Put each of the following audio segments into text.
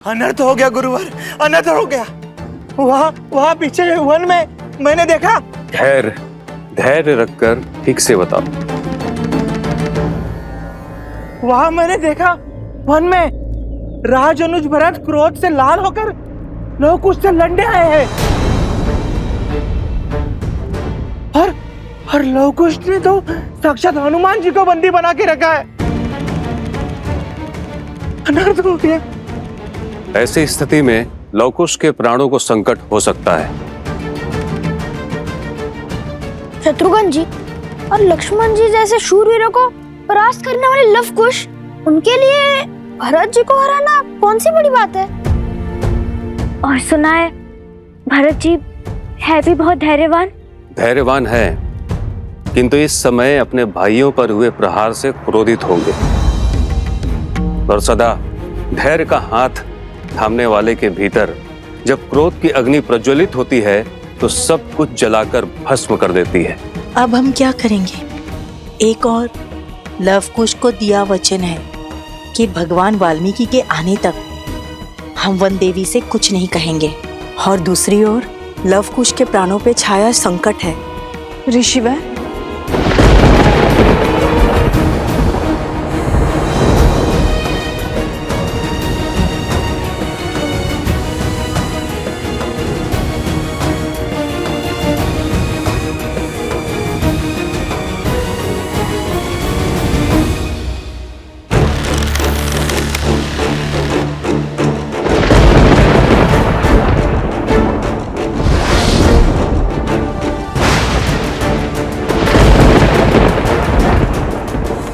अनर्थ हो गया गुरुवर, अनर्थ हो गया। वहाँ पीछे वन में मैंने देखा। धैर्य रखकर ठीक से बताओ। वहाँ मैंने देखा वन में राज अनुज भरत क्रोध से लाल होकर लोग उससे लड़ने आए हैं और लवकुश ने तो साक्षात हनुमान जी को बंदी बना के रखा है। अनर्थ हो गया। ऐसी स्थिति में लवकुश के प्राणों को संकट हो सकता है। शत्रुघ्न जी और लक्ष्मण जी जैसे शूरवीरों को परास्त करने वाले लवकुश, उनके लिए भरत जी को हराना कौन सी बड़ी बात है। और सुना है भरत जी है भी बहुत धैर्यवान है, किंतु इस समय अपने भाइयों पर हुए प्रहार से क्रोधित होंगे और सदा धैर्य का हाथ थामने वाले के भीतर जब क्रोध की अग्नि प्रज्वलित होती है तो सब कुछ जलाकर भस्म कर देती है। अब हम क्या करेंगे? एक और लवकुश को दिया वचन है कि भगवान वाल्मीकि के आने तक हम वन देवी से कुछ नहीं कहेंगे, और दूसरी ओर लवकुश के प्राणों पे छाया संकट है। ऋषिवर,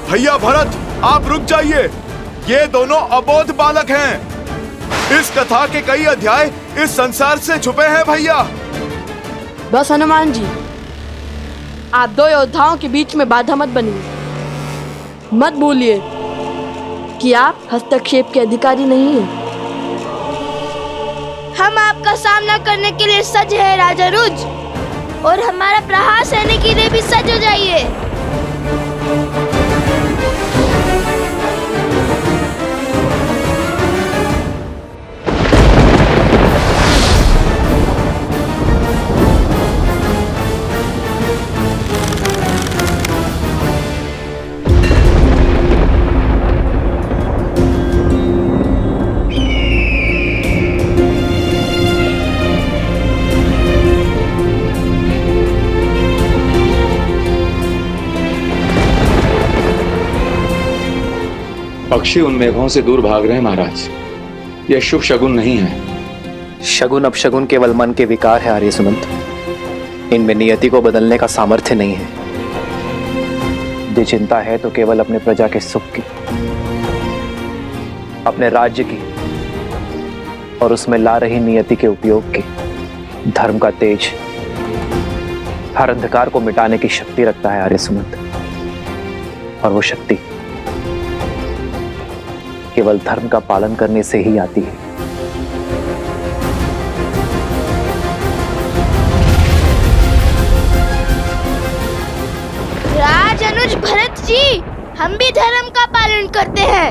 भैया भरत, आप रुक जाइए। ये दोनों अबोध बालक हैं। इस कथा के कई अध्याय इस संसार से छुपे हैं भैया। बस हनुमान जी, आप दो योद्धाओं के बीच में बाधा मत बनिए। मत भूलिए कि आप हस्तक्षेप के अधिकारी नहीं हैं। हम आपका सामना करने के लिए सज है राजा रुज, और हमारा प्रहार सहने के लिए भी सज हो जाइए। पक्षी उन मेघों से दूर भाग रहे हैं महाराज। यह शुभ शगुन नहीं है। शगुन अपशगुन केवल मन के विकार है आर्य सुमंत। इनमें नियति को बदलने का सामर्थ्य नहीं है। यदि चिंता है तो केवल अपने प्रजा के सुख की, अपने राज्य की और उसमें ला रही नियति के उपयोग की। धर्म का तेज हर अंधकार को मिटाने की शक्ति रखता है आर्य सुमंत, और वो शक्ति केवल धर्म का पालन करने से ही आती है। राज अनुज भरत जी, हम भी धर्म का पालन करते हैं,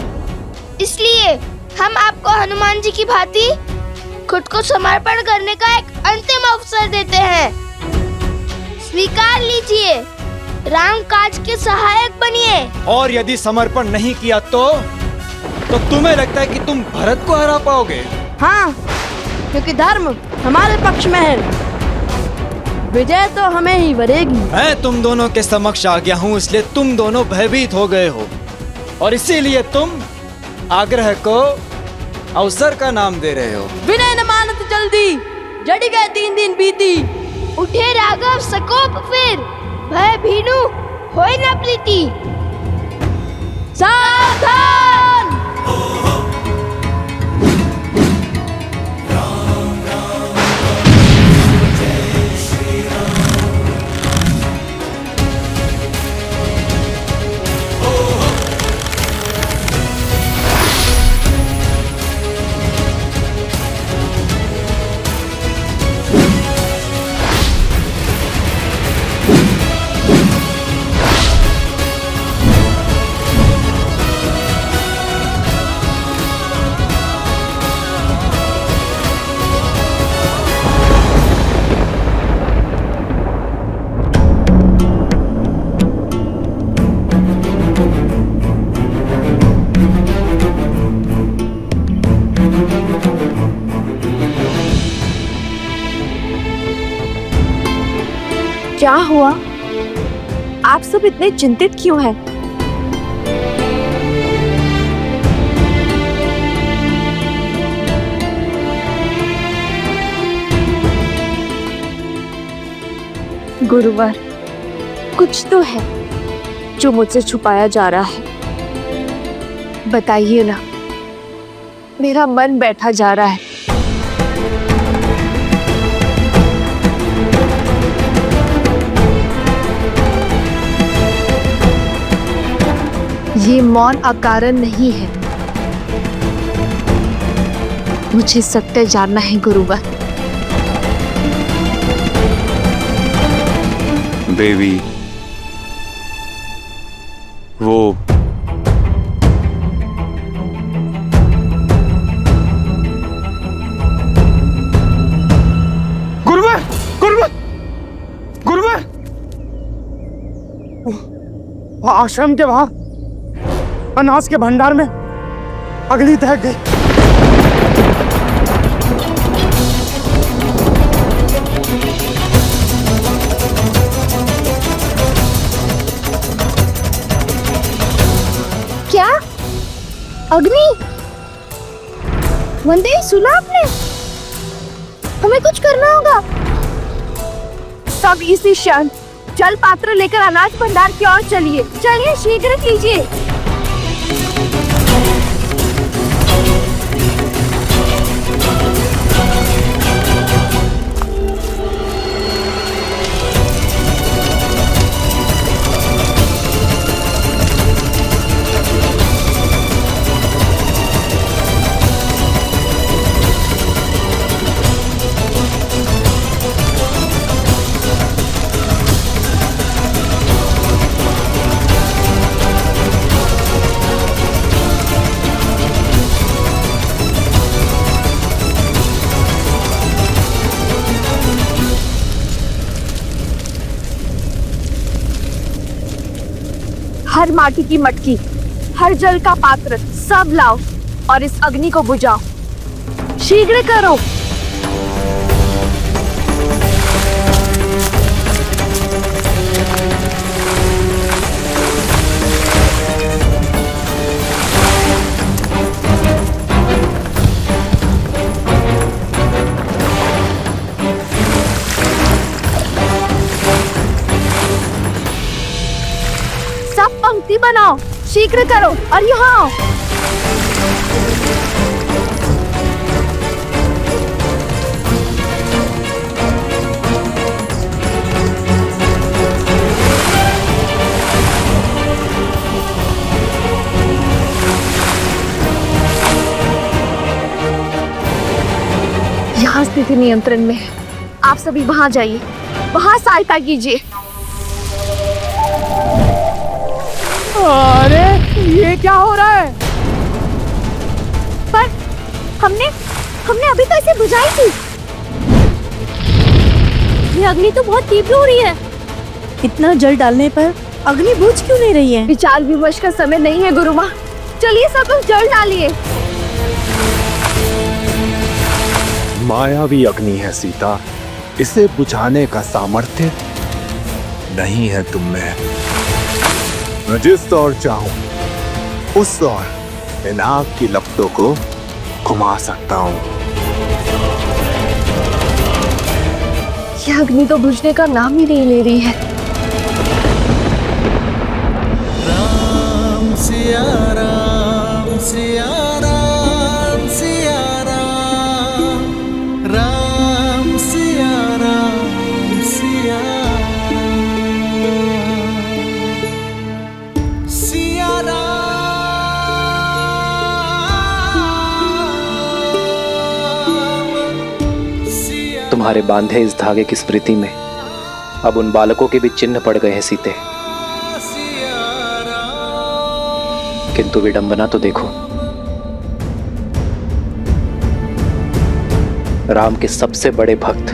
इसलिए हम आपको हनुमान जी की भांति खुद को समर्पण करने का एक अंतिम अवसर देते हैं। स्वीकार लीजिए, राम काज के सहायक बनिए। और यदि समर्पण नहीं किया तो तुम्हें लगता है कि तुम भरत को हरा पाओगे? हाँ, क्योंकि धर्म हमारे पक्ष में है। विजय तो हमें ही वरेगी। मैं तुम दोनों के समक्ष आ गया हूँ, इसलिए तुम दोनों भयभीत हो गए हो, और इसीलिए तुम आग्रह को अवसर का नाम दे रहे हो। विनय न मानत जल्दी, जड़ी गए 3 दिन बीती। उठे राघव सकोप फिर, भय भीनु होय न प्रीति। सावधान! क्या हुआ? आप सब इतने चिंतित क्यों हैं? गुरुवर, कुछ तो है जो मुझसे छुपाया जा रहा है। बताइए ना, मेरा मन बैठा जा रहा है। ये मौन अकारण नहीं है। मुझे सत्य जानना है गुरुवर। देवी, वो गुरुवर, गुरुवर, गुरुवर, आश्रम के बाहर अनाज के भंडार में अग्नि दहक गई। क्या? अग्नि? वंदे, सुना आपने? हमें कुछ करना होगा। सब इसी क्षण जल पात्र लेकर अनाज भंडार की ओर चलिए। चलिए, शीघ्र कीजिए। हर माटी की मटकी, हर जल का पात्र सब लाओ और इस अग्नि को बुझाओ। शीघ्र करो। पंक्ति बनाओ, शीघ्र करो और यहाँ आओ। यहाँ स्थिति नियंत्रण में है। आप सभी वहां जाइए, वहां सहायता कीजिए। अरे, ये क्या हो रहा है? पर हमने अभी तो इसे बुझाई थी। ये अग्नि तो बहुत तीव्र हो रही है। इतना जल डालने पर अग्नि बुझ क्यों नहीं रही है? विचार विमर्श का समय नहीं है गुरु माँ। चलिए सब लोग जल डालिए। मायावी अग्नि है सीता, इसे बुझाने का सामर्थ्य नहीं है तुम में। मैं जिस ओर चाहूं उस ओर इन आग की लपटों को घुमा सकता हूं। यह अग्नि तो बुझने का नाम ही नहीं ले रही है। राम सिया राम सिया राम सिया राम, राम सिया राम सिया तुम्हारे बांधे इस धागे की स्मृति में अब उन बालकों के भी चिन्ह पड़ गए हैं सीते। किंतु विडंबना तो देखो, राम के सबसे बड़े भक्त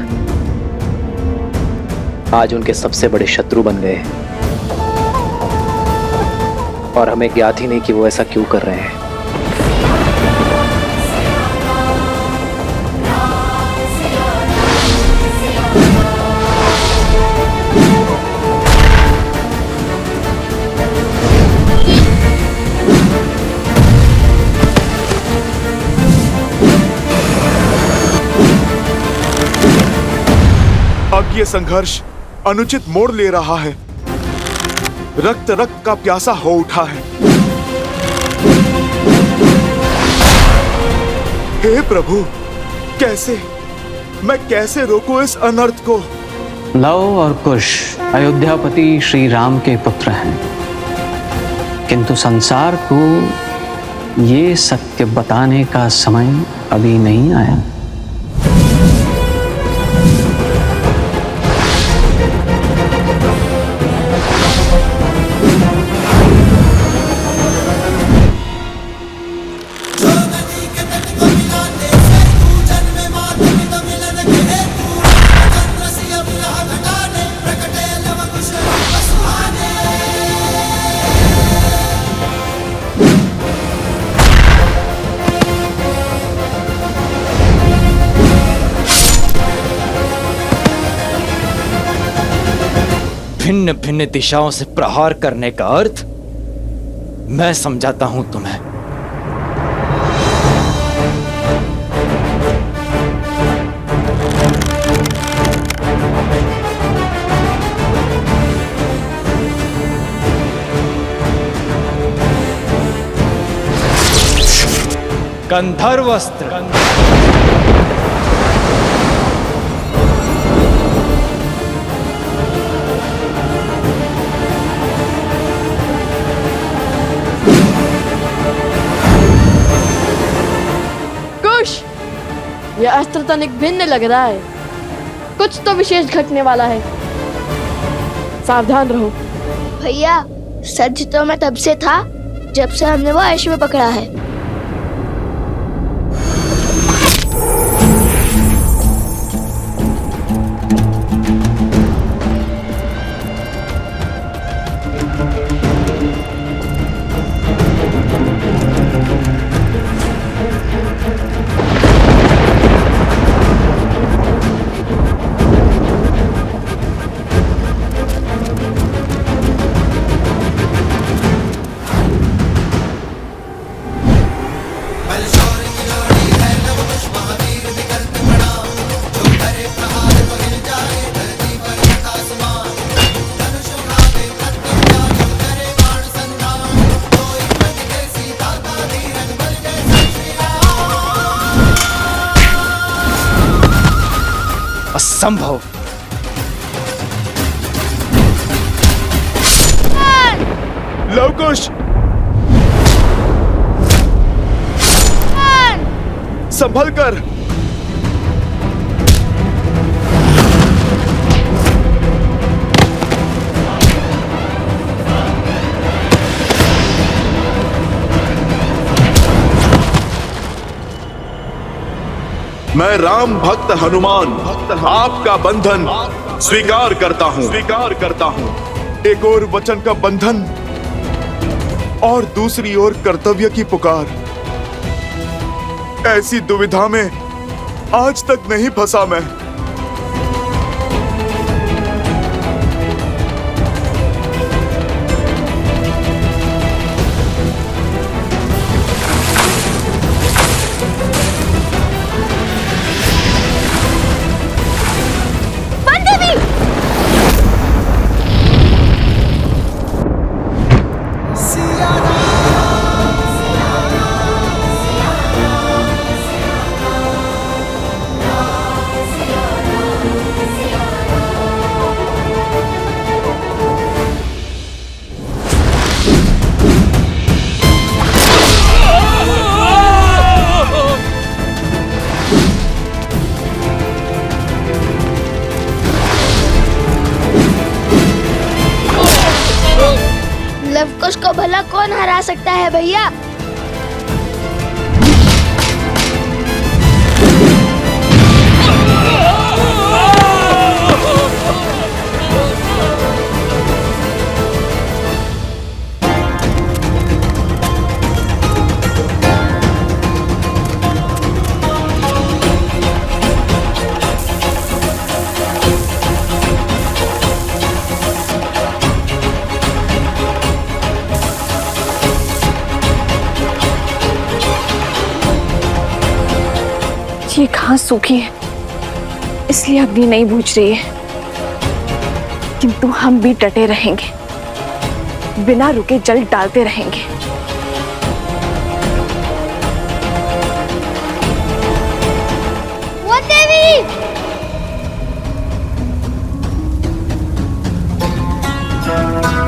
आज उनके सबसे बड़े शत्रु बन गए हैं। और हमें ज्ञात ही नहीं कि वो ऐसा क्यों कर रहे हैं। ये संघर्ष अनुचित मोड़ ले रहा है। रक्त रक्त का प्यासा हो उठा है। हे प्रभु, मैं कैसे रोकूं इस अनर्थ को? लव और कुश अयोध्यापति श्री राम के पुत्र हैं, किंतु संसार को ये सत्य बताने का समय अभी नहीं आया। भिन्न भिन्न दिशाओं से प्रहार करने का अर्थ मैं समझाता हूं तुम्हें। गंधर्व अस्त्र। यह अस्त्र तनिक भिन्न लग रहा है, कुछ तो विशेष घटने वाला है, सावधान रहो। भैया, सच तो मैं तब से था जब से हमने वो अश्व पकड़ा है। असंभव। लवकुश, संभल कर। मैं राम भक्त हनुमान आपका बंधन स्वीकार करता हूं। एक ओर वचन का बंधन और दूसरी ओर कर्तव्य की पुकार। ऐसी दुविधा में आज तक नहीं फंसा मैं। लवकुश को भला कौन हरा सकता है भैया? ये घास सूखी है, इसलिए अग्नि नहीं बुझ रही है। किंतु हम भी डटे रहेंगे, बिना रुके जल डालते रहेंगे। वन देवी!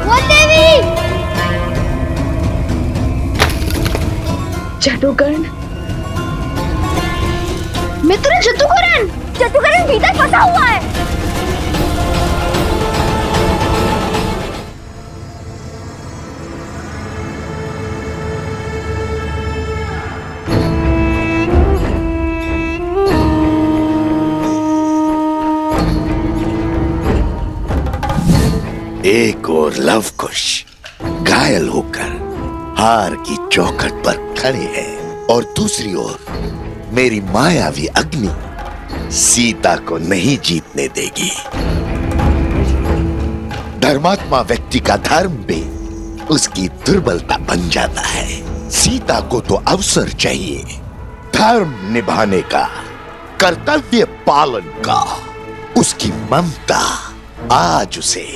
वन देवी! जादूगर्ण, मित्र जतुकरण! जतुकरण भीतर फंसा हुआ है। एक और लवकुश घायल होकर हार की चौखट पर खड़े हैं और दूसरी ओर मेरी मायावी अग्नि सीता को नहीं जीतने देगी। धर्मात्मा व्यक्ति का धर्म भी उसकी दुर्बलता बन जाता है। सीता को तो अवसर चाहिए, धर्म निभाने का, कर्तव्य पालन का। उसकी ममता आज उसे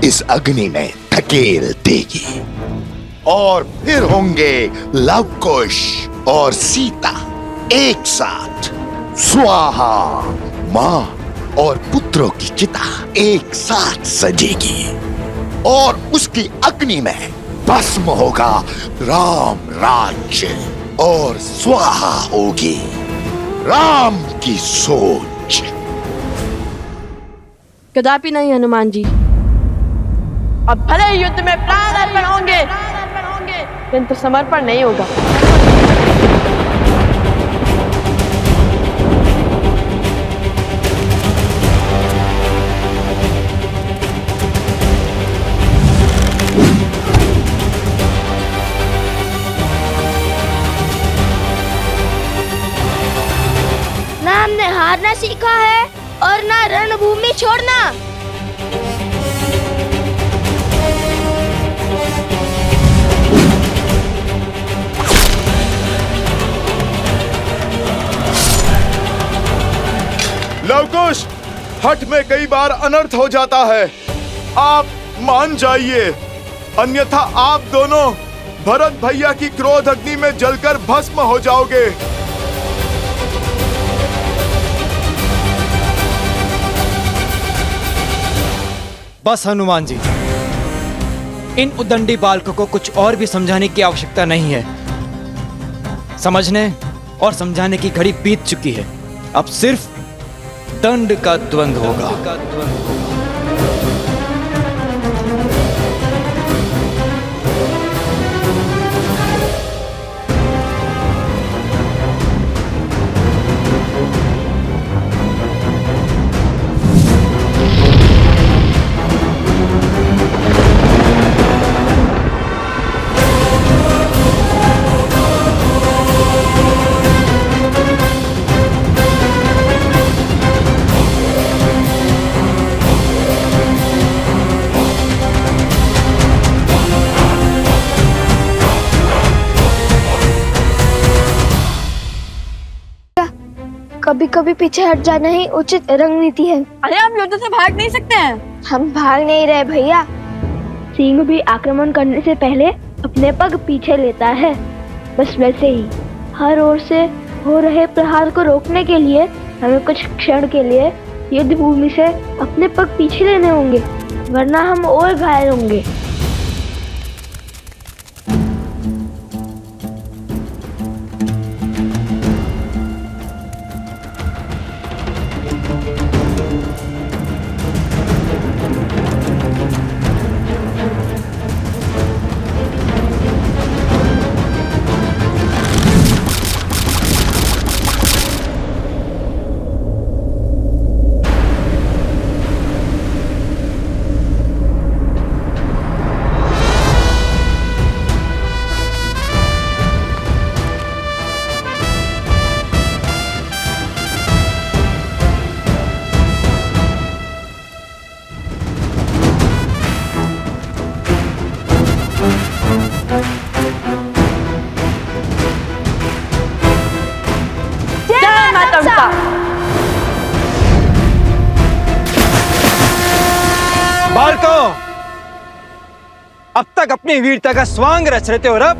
इस अग्नि में धकेल देगी और फिर होंगे लवकुश और सीता एक साथ। स्वाहा, मां और पुत्रों की चिता एक साथ सजेगी और उसकी अग्नि में भस्म होगा राम राज्य और स्वाहा होगी राम की सोच। कदापि नहीं हनुमान जी। अब भले ही युद्ध में प्राण अर्पण होंगे, किंतु समर्पण नहीं होगा। ना हमने हारना सीखा है और ना रणभूमि छोड़ना। लवकुश, हठ में कई बार अनर्थ हो जाता है, आप मान जाइए, अन्यथा आप दोनों भरत भैया की क्रोध अग्नि में जलकर भस्म हो जाओगे। बस हनुमान जी, इन उद्दंडी बालकों को कुछ और भी समझाने की आवश्यकता नहीं है। समझने और समझाने की घड़ी बीत चुकी है। अब सिर्फ दंड का द्वंद्व होगा। कभी कभी पीछे हट जाना ही उचित रणनीति है। अरे हम युद्ध से भाग नहीं सकते हैं। हम भाग नहीं रहे भैया। सिंह भी आक्रमण करने से पहले अपने पग पीछे लेता है। बस वैसे ही हर ओर से हो रहे प्रहार को रोकने के लिए हमें कुछ क्षण के लिए युद्ध भूमि से अपने पग पीछे लेने होंगे, वरना हम और घायल होंगे। बालको, अब तक अपनी वीरता का स्वांग रच रहे थे और अब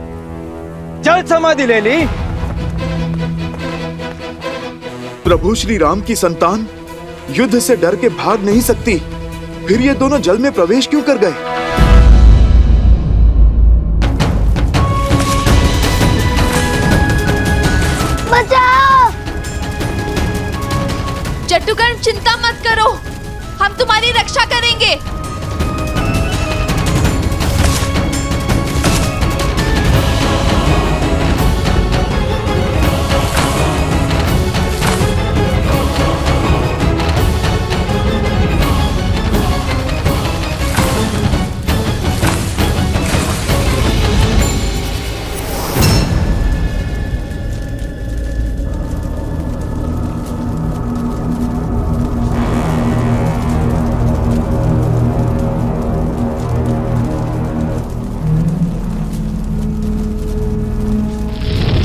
जल समाधि ले ली। प्रभु श्री राम की संतान युद्ध से डर के भाग नहीं सकती, फिर ये दोनों जल में प्रवेश क्यों कर गए? बचाओ! जट्टुकर्ण, चिंता मत करो, हम तुम्हारी रक्षा करेंगे।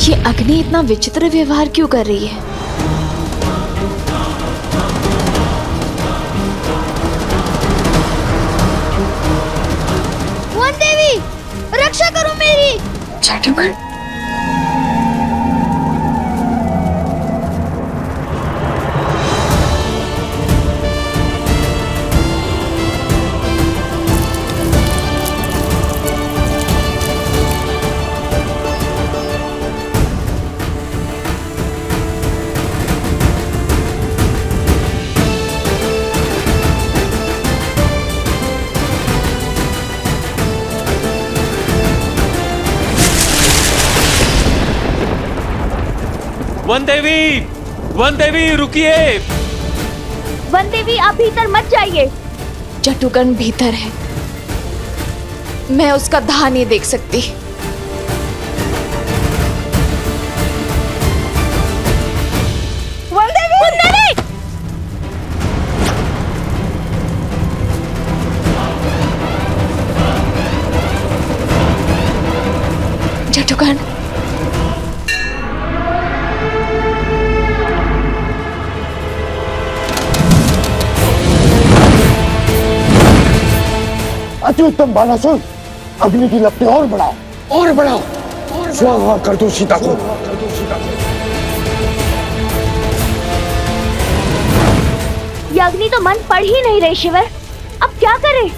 ये अग्नि इतना विचित्र व्यवहार क्यों कर रही है? वन देवी, रक्षा करो मेरी। जट्टुकर्ण, वन देवी रुकिए। वन देवी, आप भीतर मत जाइए। जट्टुकर्ण भीतर है, मैं उसका दाह नहीं देख सकती। वन देवी! वन देवी! जट्टुकर्ण, अत्युत्तम बालासुर, अग्नि की लपटें और बढ़ाओ, और बढ़ाओ, स्वाहा कर दो सीता को। ये अग्नि तो मन पड़ ही नहीं रही शिवर, अब क्या करें?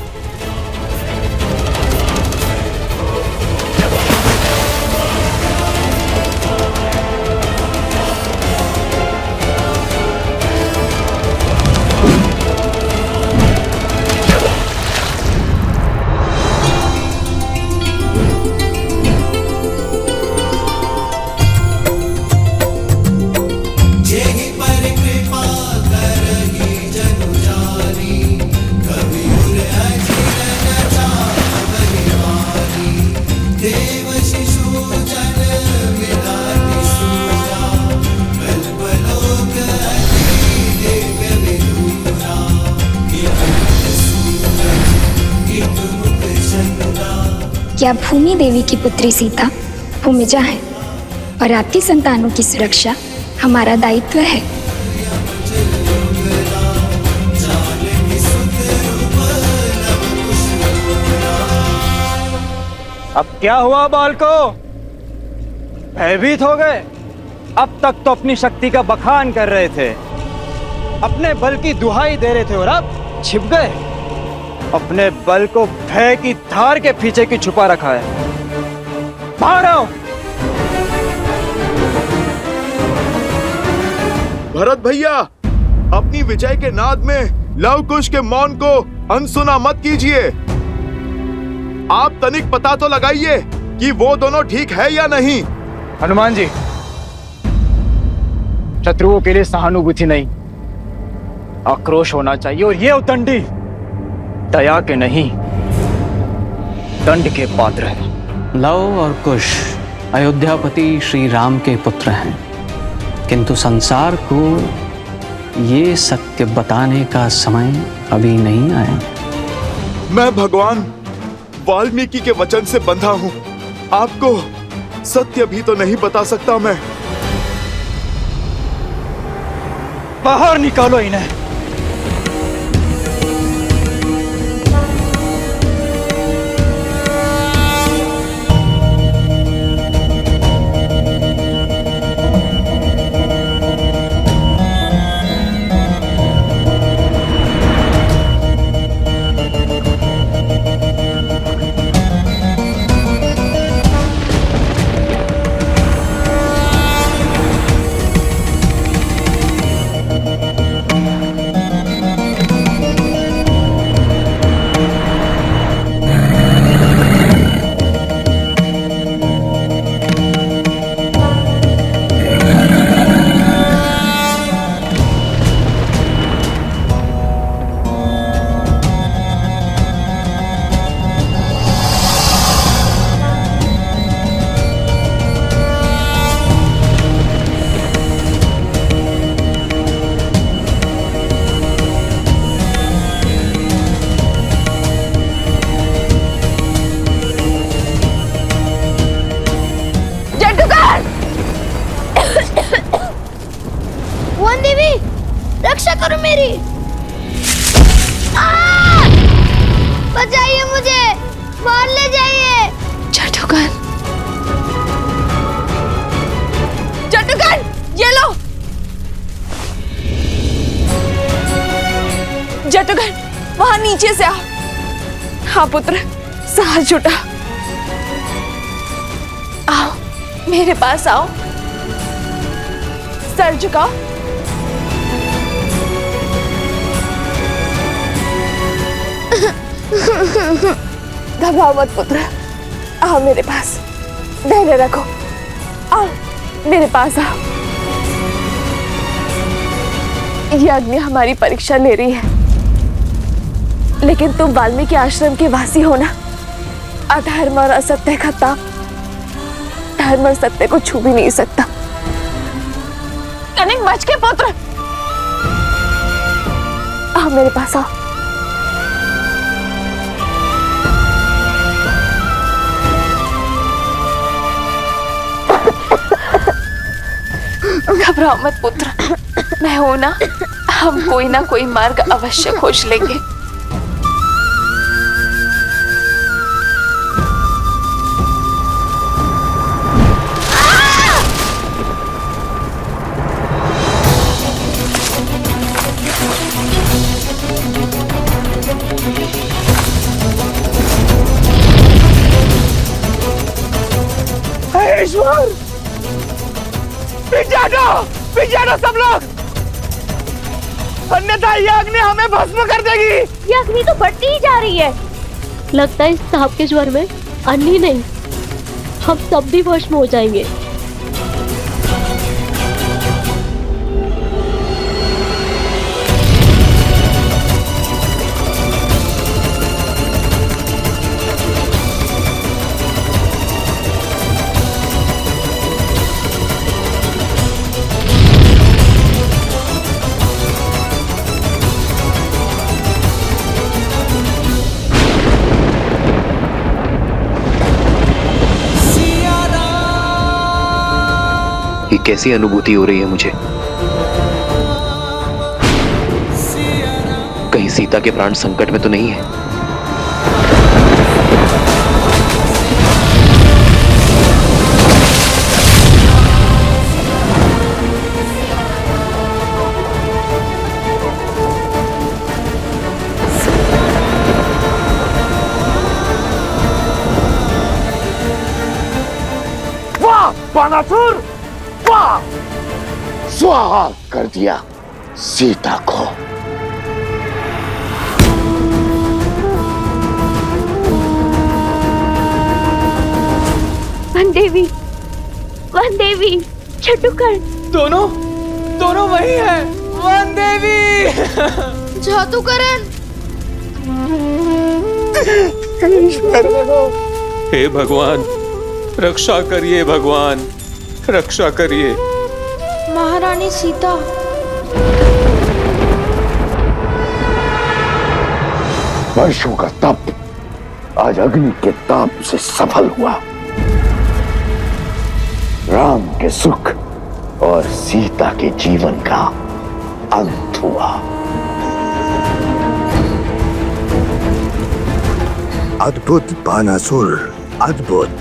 क्या भूमि देवी की पुत्री सीता भूमिजा है और आपकी संतानों की सुरक्षा हमारा दायित्व है। अब क्या हुआ बालको? भयभीत हो गए? अब तक तो अपनी शक्ति का बखान कर रहे थे, अपने बल की दुहाई दे रहे थे और अब छिप गए। अपने बल को भय की धार के पीछे की छुपा रखा है। बाहर आओ। भरत भैया, अपनी विजय के नाद में लव कुश के मौन को अनसुना मत कीजिए। आप तनिक पता तो लगाइए कि वो दोनों ठीक है या नहीं। हनुमान जी, शत्रुओं के लिए सहानुभूति नहीं, आक्रोश होना चाहिए। और ये उदंडी दया के नहीं, दंड के पात्र है। लव और कुश अयोध्यापति श्री राम के पुत्र हैं, किंतु संसार को ये सत्य बताने का समय अभी नहीं आया। मैं भगवान वाल्मीकि के वचन से बंधा हूँ, आपको सत्य भी तो नहीं बता सकता मैं। बाहर निकालो इन्हें। देवी, रक्षा करो मेरी। बचाइए मुझे, मार ले जाइए। जादूगर, जादूगर, ये लो। जादूगर, वहां नीचे से आओ। हाँ पुत्र, साहस जुटा। आओ, मेरे पास आओ। सर झुकाओ। घबराओ मत पुत्र, आओ मेरे पास, धैर्य रखो। आओ मेरे पास आओ। ये अग्नि हमारी परीक्षा ले रही है, लेकिन तुम वाल्मीकि आश्रम के वासी हो ना। अधर्म और असत्य का ताप धर्म और सत्य को छू भी नहीं सकता। कनिक बच के पुत्र, आओ मेरे पास आओ। घबराओ मत पुत्र, मैं हूं ना। हम कोई ना कोई मार्ग अवश्य खोज लेंगे। ईश्वर, पीछे हटो सब लोग, अन्यथा ये अग्नि हमें भस्म कर देगी। ये अग्नि तो बढ़ती ही जा रही है। लगता है इस ताप के ज्वर में अन्नी नहीं, हम सब भी भस्म हो जाएंगे। ये कैसी अनुभूति हो रही है मुझे? कहीं सीता के प्राण संकट में तो नहीं है? वाह बानासुर, वाह! स्वाहा कर दिया सीता को। वन देवी, छटुकर, दोनों वही है। वन देवी, जादूकरण। हे भगवान, रक्षा करिए भगवान, रक्षा करिए। महारानी सीता, वर्षों का तप आज अग्नि के ताप से सफल हुआ। राम के सुख और सीता के जीवन का अंत हुआ। अद्भुत बानासुर, अद्भुत।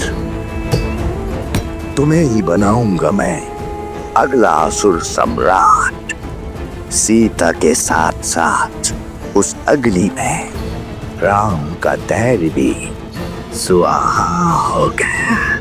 तुम्हें ही बनाऊंगा मैं अगला असुर सम्राट। सीता के साथ साथ उस अग्नि में राम का धैर्य भी सुहा हो गया।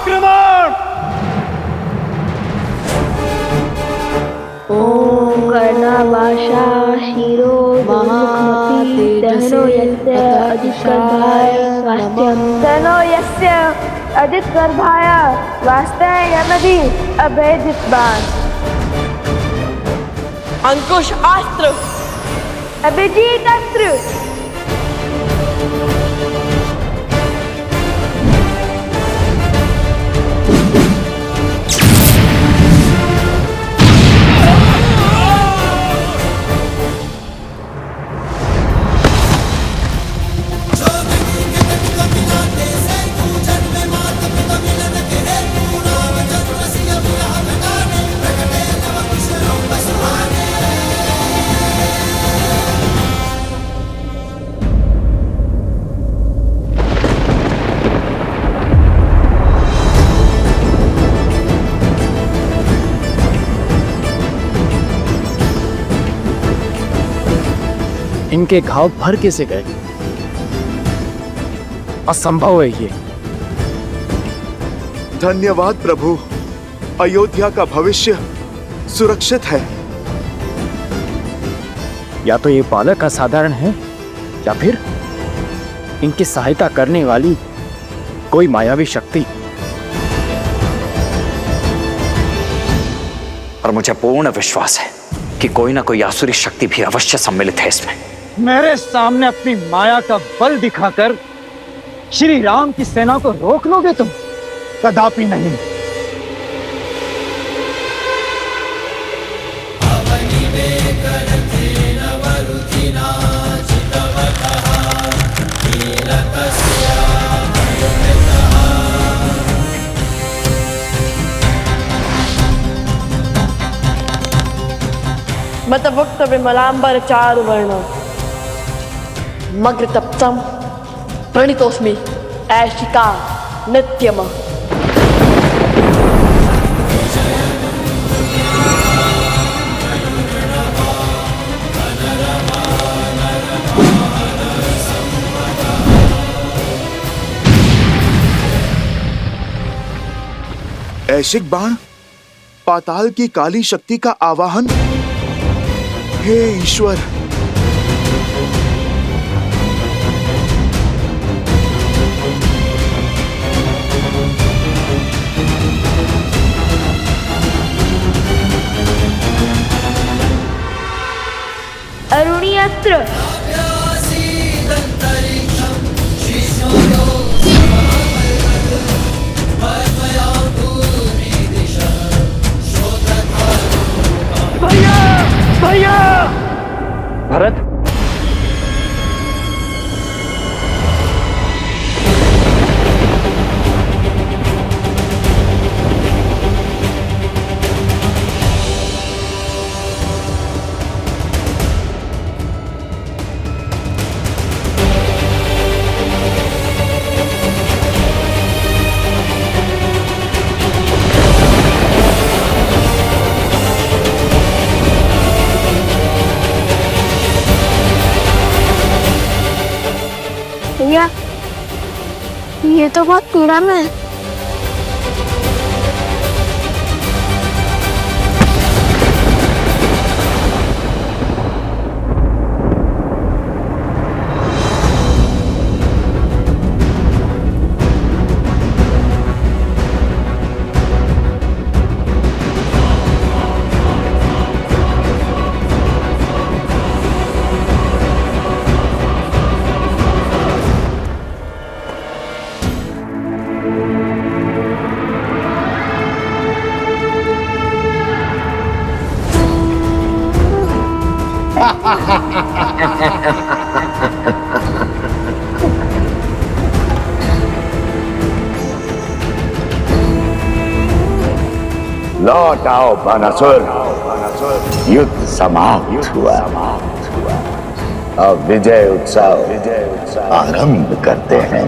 आक्रमण! ओम कर्णाभाषा शिरो मुखमती दहनो यस्य अधिकर्भाय स्वास्थ्यं तनो यस्य अधिकर्भाय वास्तयमधि अभेदितवान् अंकुश अस्त्र अभिजीत अस्त्र इनके घाव भर कैसे गए? असंभव है ये। धन्यवाद प्रभु, अयोध्या का भविष्य सुरक्षित है। या तो ये बालक असाधारण है या फिर इनकी सहायता करने वाली कोई मायावी शक्ति। और मुझे पूर्ण विश्वास है कि कोई ना कोई आसुरी शक्ति भी अवश्य सम्मिलित है इसमें। मेरे सामने अपनी माया का बल दिखाकर श्री राम की सेना को रोक लोगे तुम? कदापि नहीं। मतभुक्त विमलांबर चारु वर्ण मग्र तप्तम प्रणितोस्मि ऐशिका नित्यम। ऐशिक बाण, पाताल की काली शक्ति का आवाहन। हे ईश्वर, अरुणी अस्त्र भैया! भरत, भैया, ये तो बहुत पीड़ा में है। लौट आओ बानासुर, युद्ध समाप्त हुआ। अब विजय उत्सव आरंभ करते हैं।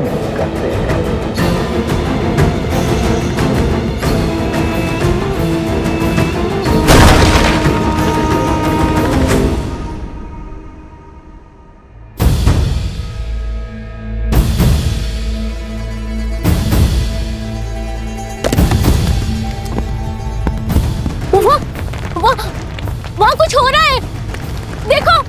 वहाँ कुछ हो रहा है, देखो।